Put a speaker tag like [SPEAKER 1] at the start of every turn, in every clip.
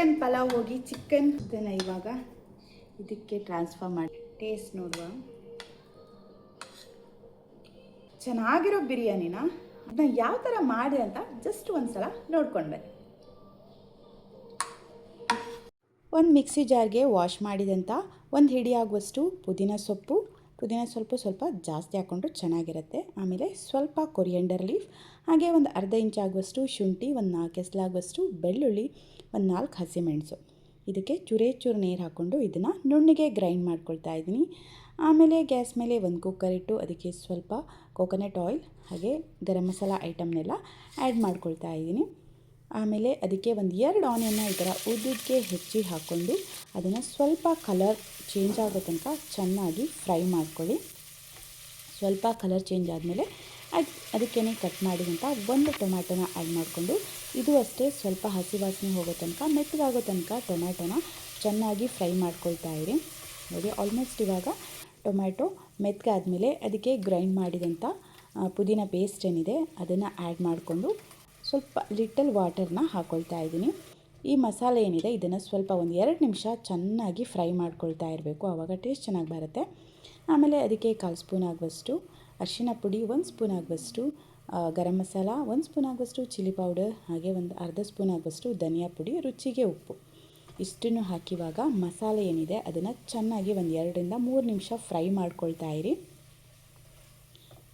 [SPEAKER 1] Chicken pulao ಹೋಗಿ chicken ಇದನ್ನು ಇವಾಗ ಇದಕ್ಕೆ ಟ್ರಾನ್ಸ್ಫರ್ ಮಾಡಿ ಟೇಸ್ಟ್ ನೋಡುವ. ಚೆನ್ನಾಗಿರೋ ಬಿರಿಯಾನಿನ ಅದನ್ನ ಯಾವ ಥರ ಮಾಡಿದೆ ಅಂತ ಜಸ್ಟ್ ಒಂದ್ಸಲ ನೋಡ್ಕೊಂಡು ಬನ್ನಿ. ಒಂದು ಮಿಕ್ಸಿ ಜಾರ್ಗೆ ವಾಶ್ ಮಾಡಿದಂಥ ಒಂದು ಹಿಡಿ ಆಗುವಷ್ಟು ಪುದೀನ ಸೊಪ್ಪು ಸ್ವಲ್ಪ ಜಾಸ್ತಿ ಹಾಕ್ಕೊಂಡ್ರು ಚೆನ್ನಾಗಿರುತ್ತೆ. ಆಮೇಲೆ ಸ್ವಲ್ಪ ಕೊರಿಯಂಡರ್ ಲೀಫ್, ಹಾಗೆ ಒಂದು ಅರ್ಧ ಇಂಚ್ ಆಗುವಷ್ಟು ಶುಂಠಿ, ಒಂದು 4 ಎಸಳಾಗುವಷ್ಟು ಬೆಳ್ಳುಳ್ಳಿ, ಒಂದು 4 ಹಸಿಮೆಣಸು. ಇದಕ್ಕೆ ಚೂರು ನೀರು ಹಾಕ್ಕೊಂಡು ಇದನ್ನು ನುಣ್ಣಗೆ ಗ್ರೈಂಡ್ ಮಾಡ್ಕೊಳ್ತಾ ಇದ್ದೀನಿ. ಆಮೇಲೆ ಗ್ಯಾಸ್ ಮೇಲೆ ಒಂದು ಕುಕ್ಕರ್ ಇಟ್ಟು ಅದಕ್ಕೆ ಸ್ವಲ್ಪ ಕೋಕೋನಟ್ ಆಯಿಲ್ ಹಾಗೆ ಗರಂ ಮಸಾಲ ಐಟಮ್ನೆಲ್ಲ ಆ್ಯಡ್ ಮಾಡ್ಕೊಳ್ತಾ ಇದ್ದೀನಿ. ಆಮೇಲೆ ಅದಕ್ಕೆ ಒಂದು 2 ಆನಿಯನ್ನ ಈ ಥರ ಉದ್ದುಕ್ಕೆ ಹೆಚ್ಚಿ ಹಾಕ್ಕೊಂಡು ಅದನ್ನು ಸ್ವಲ್ಪ ಕಲರ್ ಚೇಂಜ್ ಆಗೋ ತನಕ ಚೆನ್ನಾಗಿ ಫ್ರೈ ಮಾಡ್ಕೊಳ್ಳಿ. ಸ್ವಲ್ಪ ಕಲರ್ ಚೇಂಜ್ ಆದಮೇಲೆ ಅದಕ್ಕೇ ಕಟ್ ಮಾಡಿದಂಥ ಒಂದು ಟೊಮ್ಯಾಟೋನ ಆ್ಯಡ್ ಮಾಡಿಕೊಂಡು ಇದು ಅಷ್ಟೇ ಸ್ವಲ್ಪ ಹಸಿ ವಾಸನೆ ಹೋಗೋ ತನಕ ಮೆತ್ತಗಾಗೋ ತನಕ ಟೊಮ್ಯಾಟೋನ ಚೆನ್ನಾಗಿ ಫ್ರೈ ಮಾಡ್ಕೊಳ್ತಾ ಇರಿ. ನೋಡಿ, ಆಲ್ಮೋಸ್ಟ್ ಇವಾಗ ಟೊಮ್ಯಾಟೊ ಮೆತ್ತಗಾದ್ಮೇಲೆ ಅದಕ್ಕೆ ಗ್ರೈಂಡ್ ಮಾಡಿದಂಥ ಪುದೀನ ಪೇಸ್ಟ್ ಏನಿದೆ ಅದನ್ನು ಆ್ಯಡ್ ಮಾಡಿಕೊಂಡು ಸ್ವಲ್ಪ ಲಿಟಲ್ ವಾಟರ್ನ ಹಾಕ್ಕೊಳ್ತಾ ಇದ್ದೀನಿ. ಈ ಮಸಾಲೆ ಏನಿದೆ ಇದನ್ನು ಸ್ವಲ್ಪ ಒಂದು 2 ನಿಮಿಷ ಚೆನ್ನಾಗಿ ಫ್ರೈ ಮಾಡ್ಕೊಳ್ತಾ ಇರಬೇಕು, ಆವಾಗ ಟೇಸ್ಟ್ ಚೆನ್ನಾಗಿ ಬರುತ್ತೆ. ಆಮೇಲೆ ಅದಕ್ಕೆ 1/4 ಸ್ಪೂನ್ ಆಗುವಷ್ಟು ಅರಿಶಿನ ಪುಡಿ, 1 ಸ್ಪೂನ್ ಆಗುವಷ್ಟು ಗರಂ ಮಸಾಲ, 1 ಸ್ಪೂನ್ ಆಗುವಷ್ಟು ಚಿಲ್ಲಿ ಪೌಡರ್, ಹಾಗೆ ಒಂದು ಅರ್ಧ ಸ್ಪೂನ್ ಆಗುವಷ್ಟು ಧನಿಯಾ ಪುಡಿ, ರುಚಿಗೆ ಉಪ್ಪು ಇಷ್ಟನ್ನು ಹಾಕಿವಾಗ ಮಸಾಲೆ ಏನಿದೆ ಅದನ್ನು ಚೆನ್ನಾಗಿ ಒಂದು 2 ರಿಂದ 3 ನಿಮಿಷ ಫ್ರೈ ಮಾಡ್ಕೊಳ್ತಾ ಇರಿ.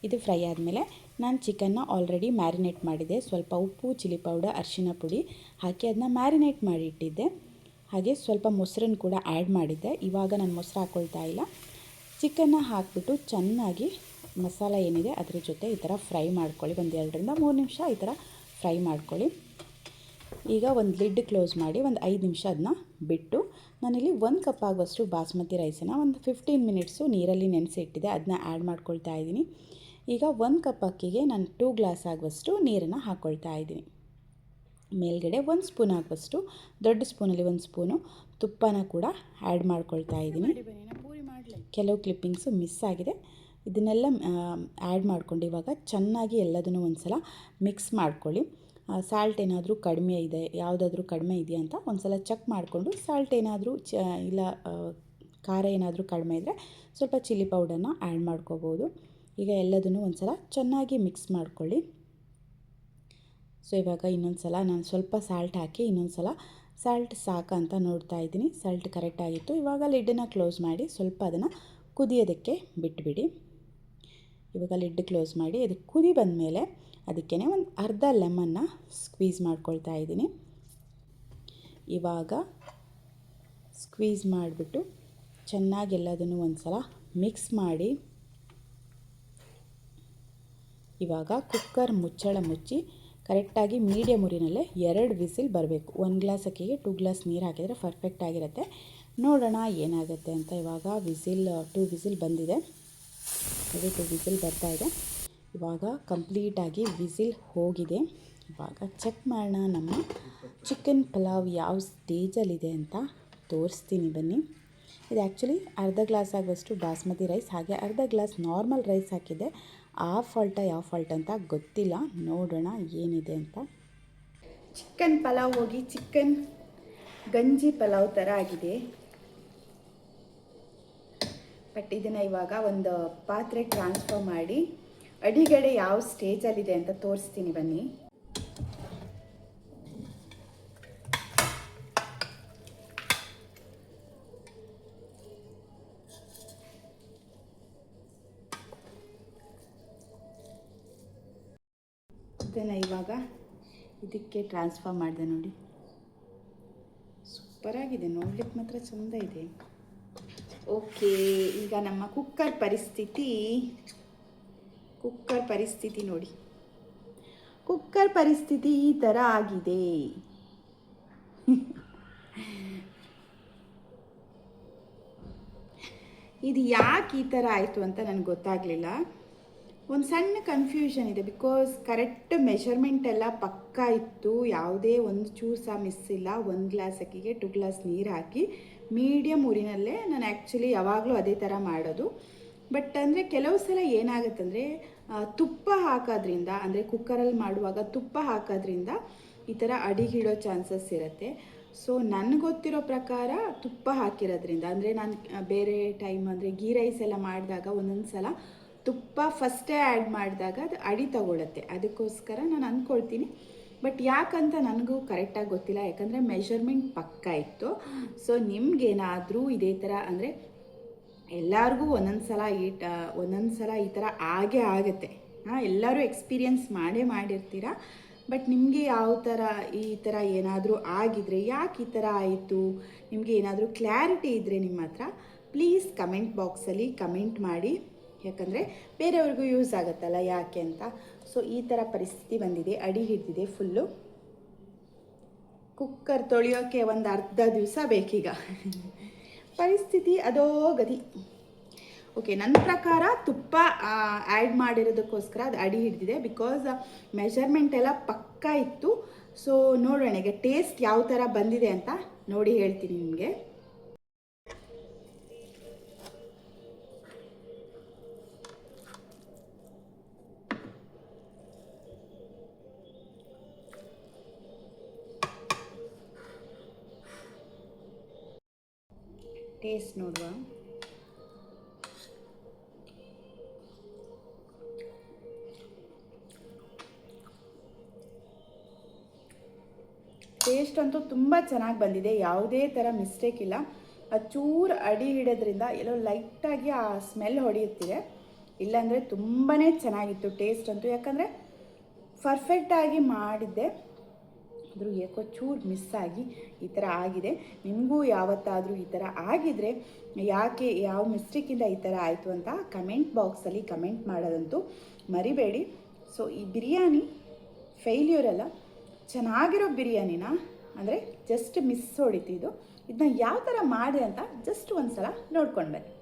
[SPEAKER 1] ಇದು ಫ್ರೈ ಆದಮೇಲೆ ನಾನು ಚಿಕನ್ನ ಆಲ್ರೆಡಿ ಮ್ಯಾರಿನೇಟ್ ಮಾಡಿದ್ದೆ. ಸ್ವಲ್ಪ ಉಪ್ಪು, ಚಿಲ್ಲಿ ಪೌಡರ್, ಅರಿಶಿನ ಪುಡಿ ಹಾಕಿ ಅದನ್ನ ಮ್ಯಾರಿನೇಟ್ ಮಾಡಿ ಇಟ್ಟಿದ್ದೆ. ಹಾಗೆ ಸ್ವಲ್ಪ ಮೊಸರನ್ನು ಕೂಡ ಆ್ಯಡ್ ಮಾಡಿದ್ದೆ. ಇವಾಗ ನಾನು ಮೊಸರು ಹಾಕ್ಕೊಳ್ತಾ ಇಲ್ಲ. ಚಿಕನ್ನ ಹಾಕಿಬಿಟ್ಟು ಚೆನ್ನಾಗಿ ಮಸಾಲ ಏನಿದೆ ಅದ್ರ ಜೊತೆ ಈ ಥರ ಫ್ರೈ ಮಾಡ್ಕೊಳ್ಳಿ. ಒಂದು 2 ರಿಂದ 3 ನಿಮಿಷ ಈ ಥರ ಫ್ರೈ ಮಾಡ್ಕೊಳ್ಳಿ. ಈಗ ಒಂದು ಲಿಡ್ ಕ್ಲೋಸ್ ಮಾಡಿ ಒಂದು 5 ನಿಮಿಷ ಅದನ್ನ ಬಿಟ್ಟು ನಾನಿಲ್ಲಿ 1 ಕಪ್ ಆಗುವಷ್ಟು ಬಾಸ್ಮತಿ ರೈಸನ್ನು ಒಂದು 15 ಮಿನಿಟ್ಸು ನೀರಲ್ಲಿ ನೆನೆಸಿ ಇಟ್ಟಿದ್ದೆ, ಅದನ್ನ ಆ್ಯಡ್ ಮಾಡ್ಕೊಳ್ತಾ ಇದ್ದೀನಿ. ಈಗ 1 ಕಪ್ ಅಕ್ಕಿಗೆ ನಾನು 2 ಗ್ಲಾಸ್ ಆಗುವಷ್ಟು ನೀರನ್ನು ಹಾಕ್ಕೊಳ್ತಾ ಇದ್ದೀನಿ. ಮೇಲ್ಗಡೆ 1 ಸ್ಪೂನ್ ಆಗುವಷ್ಟು, ದೊಡ್ಡ ಸ್ಪೂನಲ್ಲಿ 1 ಸ್ಪೂನು ತುಪ್ಪನ ಕೂಡ ಆ್ಯಡ್ ಮಾಡ್ಕೊಳ್ತಾ ಇದ್ದೀನಿ. ಕೆಲವು ಕ್ಲಿಪ್ಪಿಂಗ್ಸು ಮಿಸ್ ಆಗಿದೆ, ಇದನ್ನೆಲ್ಲ ಆ್ಯಡ್ ಮಾಡ್ಕೊಂಡು ಇವಾಗ ಚೆನ್ನಾಗಿ ಎಲ್ಲದನ್ನು ಒಂದು ಸಲ ಮಿಕ್ಸ್ ಮಾಡ್ಕೊಳ್ಳಿ. ಸಾಲ್ಟ್ ಏನಾದರೂ ಕಡಿಮೆ ಇದೆ, ಯಾವುದಾದ್ರೂ ಕಡಿಮೆ ಇದೆಯಾ ಅಂತ ಒಂದು ಸಲ ಚೆಕ್ ಮಾಡಿಕೊಂಡು, ಸಾಲ್ಟ್ ಏನಾದರೂ ಇಲ್ಲ ಖಾರ ಏನಾದರೂ ಕಡಿಮೆ ಇದ್ದರೆ ಸ್ವಲ್ಪ ಚಿಲ್ಲಿ ಪೌಡರ್ನ ಆ್ಯಡ್ ಮಾಡ್ಕೋಬೋದು. ಈಗ ಎಲ್ಲದನ್ನು ಒಂದು ಸಲ ಚೆನ್ನಾಗಿ ಮಿಕ್ಸ್ ಮಾಡ್ಕೊಳ್ಳಿ. ಸೊ ಇವಾಗ ಇನ್ನೊಂದು ಸಲ ನಾನು ಸ್ವಲ್ಪ ಸಾಲ್ಟ್ ಹಾಕಿ ಇನ್ನೊಂದು ಸಲ ಸಾಲ್ಟ್ ಸಾಕು ಅಂತ ನೋಡ್ತಾ ಇದ್ದೀನಿ. ಸಾಲ್ಟ್ ಕರೆಕ್ಟಾಗಿತ್ತು. ಇವಾಗ ಲಿಡ್ಡನ್ನು ಕ್ಲೋಸ್ ಮಾಡಿ ಸ್ವಲ್ಪ ಅದನ್ನು ಕುದಿಯೋದಕ್ಕೆ ಬಿಟ್ಬಿಡಿ. ಇವಾಗ ಲಿಡ್ ಕ್ಲೋಸ್ ಮಾಡಿ ಅದಕ್ಕೆ ಕುದಿ ಬಂದಮೇಲೆ ಅದಕ್ಕೇ ಒಂದು ಅರ್ಧ ಲೆಮನ್ನ ಸ್ಕ್ವೀಸ್ ಮಾಡ್ಕೊಳ್ತಾ ಇದ್ದೀನಿ. ಇವಾಗ ಸ್ಕ್ವೀಸ್ ಮಾಡಿಬಿಟ್ಟು ಚೆನ್ನಾಗಿ ಎಲ್ಲದನ್ನು ಒಂದು ಸಲ ಮಿಕ್ಸ್ ಮಾಡಿ ಇವಾಗ ಕುಕ್ಕರ್ ಮುಚ್ಚಳ ಮುಚ್ಚಿ ಕರೆಕ್ಟಾಗಿ ಮೀಡಿಯಮ್ ಉರಿನಲ್ಲೇ 2 ವಿಸಿಲ್ ಬರಬೇಕು. 1 ಗ್ಲಾಸ್ ಅಕ್ಕಿಗೆ 2 ಗ್ಲಾಸ್ ನೀರು ಹಾಕಿದರೆ ಪರ್ಫೆಕ್ಟ್ ಆಗಿರುತ್ತೆ. ನೋಡೋಣ ಏನಾಗುತ್ತೆ ಅಂತ. ಇವಾಗ 2 ವಿಸಿಲ್ ಬಂದಿದೆ. ಅದೇ 2 ವಿಸಿಲ್ ಬರ್ತಾ ಇದೆ. ಇವಾಗ ಕಂಪ್ಲೀಟಾಗಿ ವಿಸಿಲ್ ಹೋಗಿದೆ. ಇವಾಗ ಚೆಕ್ ಮಾಡೋಣ ನಮ್ಮ ಚಿಕನ್ ಪಲಾವ್ ಯಾವ ಸ್ಟೇಜಲ್ಲಿದೆ ಅಂತ ತೋರಿಸ್ತೀನಿ ಬನ್ನಿ. ಇದು ಆ್ಯಕ್ಚುಲಿ ಅರ್ಧ ಗ್ಲಾಸ್ ಆಗುವಷ್ಟು ಬಾಸ್ಮತಿ ರೈಸ್, ಹಾಗೆ ಅರ್ಧ ಗ್ಲಾಸ್ ನಾರ್ಮಲ್ ರೈಸ್ ಹಾಕಿದ್ದೆ. ಯಾವ ಫಾಲ್ಟ್ ಅಂತ ಗೊತ್ತಿಲ್ಲ. ನೋಡೋಣ ಏನಿದೆ ಅಂತ. ಚಿಕನ್ ಪಲಾವ್ ಹೋಗಿ ಚಿಕನ್ ಗಂಜಿ ಪಲಾವ್ ಥರ ಆಗಿದೆ. ಬಟ್ ಇದನ್ನು ಇವಾಗ ಒಂದು ಪಾತ್ರೆಗೆ ಟ್ರಾನ್ಸ್ಫರ್ ಮಾಡಿ ಅಡಿಗಡೆ ಯಾವ ಸ್ಟೇಜಲ್ಲಿದೆ ಅಂತ ತೋರಿಸ್ತೀನಿ ಬನ್ನಿ. ಇದನ್ನು ಇವಾಗ ಇದಕ್ಕೆ ಟ್ರಾನ್ಸ್ಫರ್ ಮಾಡಿದೆ. ನೋಡಿ, ಸೂಪರಾಗಿದೆ, ನೋಡ್ಲಿಕ್ಕೆ ಮಾತ್ರ ಚೆಂದ ಇದೆ. ಓಕೆ, ಈಗ ನಮ್ಮ ಕುಕ್ಕರ್ ಪರಿಸ್ಥಿತಿ ನೋಡಿ. ಕುಕ್ಕರ್ ಪರಿಸ್ಥಿತಿ ಈ ಥರ ಆಗಿದೆ. ಇದು ಯಾಕೆ ಈ ಥರ ಆಯಿತು ಅಂತ ನನಗೆ ಗೊತ್ತಾಗಲಿಲ್ಲ. ಒಂದು ಸಣ್ಣ ಕನ್ಫ್ಯೂಷನ್ ಇದೆ. ಬಿಕಾಸ್ ಕರೆಕ್ಟ್ ಮೆಷರ್ಮೆಂಟ್ ಎಲ್ಲ ಪಕ್ಕಾ ಇತ್ತು, ಯಾವುದೇ ಒಂದು ಚೂರು ಸಹ ಮಿಸ್ ಇಲ್ಲ. 1 ಗ್ಲಾಸ್ ಅಕ್ಕಿಗೆ 2 ಗ್ಲಾಸ್ ನೀರು ಹಾಕಿ ಮೀಡಿಯಮ್ ಉರಿನಲ್ಲೇ ನಾನು ಆ್ಯಕ್ಚುಲಿ ಯಾವಾಗಲೂ ಅದೇ ಥರ ಮಾಡೋದು. ಬಟ್ ಅಂದರೆ ಕೆಲವು ಸಲ ಏನಾಗುತ್ತಂದರೆ ತುಪ್ಪ ಹಾಕೋದ್ರಿಂದ, ಅಂದರೆ ಕುಕ್ಕರಲ್ಲಿ ಮಾಡುವಾಗ ತುಪ್ಪ ಹಾಕೋದ್ರಿಂದ ಈ ಥರ ಅಡಿಗಿಡೋ ಚಾನ್ಸಸ್ ಇರುತ್ತೆ. ಸೊ ನನಗೆ ಗೊತ್ತಿರೋ ಪ್ರಕಾರ ತುಪ್ಪ ಹಾಕಿರೋದ್ರಿಂದ, ಅಂದರೆ ನಾನು ಬೇರೆ ಟೈಮ್ ಅಂದರೆ ಗೀ ರೈಸ್ ಎಲ್ಲ ಮಾಡಿದಾಗ ಒಂದೊಂದು ಸಲ ತುಪ್ಪ ಫಸ್ಟೇ ಆ್ಯಡ್ ಮಾಡಿದಾಗ ಅದು ಅಡಿ ತಗೊಳುತ್ತೆ, ಅದಕ್ಕೋಸ್ಕರ ನಾನು ಅಂದ್ಕೊಳ್ತೀನಿ. ಬಟ್ ಯಾಕಂತ ನನಗೂ ಕರೆಕ್ಟಾಗಿ ಗೊತ್ತಿಲ್ಲ, ಯಾಕಂದರೆ ಮೆಷರ್ಮೆಂಟ್ ಪಕ್ಕ ಇತ್ತು. ಸೊ ನಿಮಗೇನಾದರೂ ಇದೇ ಥರ ಅಂದರೆ ಎಲ್ಲರಿಗೂ ಒಂದೊಂದು ಸಲ ಈ ಥರ ಆಗೇ ಆಗುತ್ತೆ. ಎಲ್ಲರೂ ಎಕ್ಸ್ಪೀರಿಯನ್ಸ್ ಮಾಡಿರ್ತೀರ. ಬಟ್ ನಿಮಗೆ ಯಾವ ಥರ ಈ ಥರ ಏನಾದರೂ ಆಗಿದರೆ, ಯಾಕೆ ಈ ಥರ ಆಯಿತು, ನಿಮಗೆ ಏನಾದರೂ ಕ್ಲಾರಿಟಿ ಇದ್ದರೆ ನಿಮ್ಮ ಹತ್ರ ಪ್ಲೀಸ್ ಕಮೆಂಟ್ ಬಾಕ್ಸಲ್ಲಿ ಕಮೆಂಟ್ ಮಾಡಿ, ಯಾಕಂದರೆ ಬೇರೆಯವ್ರಿಗೂ ಯೂಸ್ ಆಗುತ್ತಲ್ಲ ಯಾಕೆ ಅಂತ. ಸೊ ಈ ಥರ ಪರಿಸ್ಥಿತಿ ಬಂದಿದೆ, ಅಡಿ ಹಿಡಿದಿದೆ ಫುಲ್ಲು. ಕುಕ್ಕರ್ ತೊಳೆಯೋಕ್ಕೆ ಒಂದು ಅರ್ಧ ದಿವಸ ಬೇಕೀಗ. ಪರಿಸ್ಥಿತಿ ಅದೋ ಗತಿ. ಓಕೆ, ನನ್ನ ಪ್ರಕಾರ ತುಪ್ಪ ಆ್ಯಡ್ ಮಾಡಿರೋದಕ್ಕೋಸ್ಕರ ಅದು ಅಡಿ ಹಿಡಿದಿದೆ, ಬಿಕಾಸ್ ಮೆಷರ್ಮೆಂಟ್ ಎಲ್ಲ ಪಕ್ಕ ಇತ್ತು. ಸೊ ನೋಡೋಣ ಈಗ ಟೇಸ್ಟ್ ಯಾವ ಥರ ಬಂದಿದೆ ಅಂತ ನೋಡಿ ಹೇಳ್ತೀನಿ ನಿಮಗೆ. ಟೇಸ್ಟ್ ನೋಡುವ. ಟೇಸ್ಟ್ ಅಂತೂ ತುಂಬ ಚೆನ್ನಾಗಿ ಬಂದಿದೆ, ಯಾವುದೇ ಥರ ಮಿಸ್ಟೇಕ್ ಇಲ್ಲ. ಚೂರು ಅಡಿ ಹಿಡೋದ್ರಿಂದ ಎಲ್ಲೋ ಲೈಟಾಗಿ ಆ ಸ್ಮೆಲ್ ಹೊಡೆಯುತ್ತಿದೆ, ಇಲ್ಲಾಂದರೆ ತುಂಬಾ ಚೆನ್ನಾಗಿತ್ತು ಟೇಸ್ಟ್ ಅಂತೂ. ಯಾಕಂದರೆ ಪರ್ಫೆಕ್ಟಾಗಿ ಮಾಡಿದ್ದೆ, ಆದರೂ ಏಕೋ ಚೂರು ಮಿಸ್ ಆಗಿ ಈ ಥರ ಆಗಿದೆ. ನಿಮಗೂ ಯಾವತ್ತಾದರೂ ಈ ಥರ ಆಗಿದರೆ ಯಾಕೆ, ಯಾವ ಮಿಸ್ಟೇಕಿಂದ ಈ ಥರ ಆಯಿತು ಅಂತ ಕಮೆಂಟ್ ಬಾಕ್ಸಲ್ಲಿ ಕಮೆಂಟ್ ಮಾಡೋದಂತೂ ಮರಿಬೇಡಿ. ಸೊ ಈ ಬಿರಿಯಾನಿ ಫೇಲ್ಯೂರ್ ಅಲ್ಲ, ಚೆನ್ನಾಗಿರೋ ಬಿರಿಯಾನಿನ ಅಂದರೆ ಜಸ್ಟ್ ಮಿಸ್ ಹೊಡಿತಿದ್ದು. ಇದನ್ನ ಯಾವ ಥರ ಮಾಡಿದೆ ಅಂತ ಜಸ್ಟ್ ಒಂದು ಸಲ ನೋಡ್ಕೊಂಡು ಬನ್ನಿ.